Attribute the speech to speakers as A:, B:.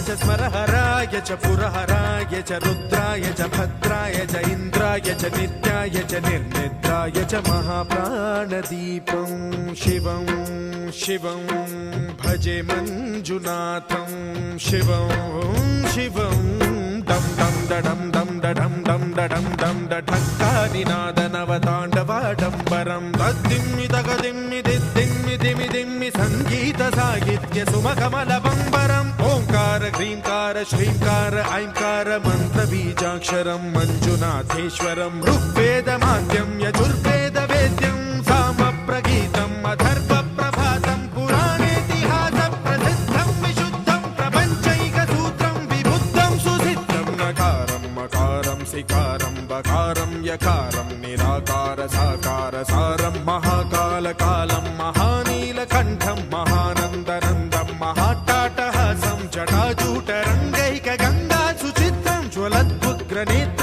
A: च स्मरहराय च पुरहराय च रुद्राय च भद्राय च इन्द्राय च नित्याय च निर्निद्राय च महाप्राणदीपं शिवं शिवं भजे मञ्जुनाथं शिवं शिवं दं दं दडं दं दडं दं दडं दं दठक्कानिनादनवताण्डवाडम्बरं तद्दिम्मि तगदिम्मि दिद्दिम्मि दिमि दिम्मि सङ्गीत साहित्य सुमकमलबम्बरम् ओंकार ह्रींकार श्रींकार ऐंकार मन्त्रबीजाक्षरं मञ्जुनाथेश्वरं ऋग्वेदमाद्यं यजुर्वेद वेद्यं सामप्रगीतम् अथर्वप्रभातं पुराणेतिहास प्रसिद्धं विशुद्धं प्रपञ्चैकसूत्रं विबुद्धं सुसिद्धं नकारं मकारं सिकारं बकारं यकारं निराकार साकार सारं महाकालकालं महानीलकण्ठं महानन्दनन्दं महाट्टाटहासं जटाजूटरङ्गैकगङ्गा सुचित्रं ज्वलद्वुग्रनेत्रं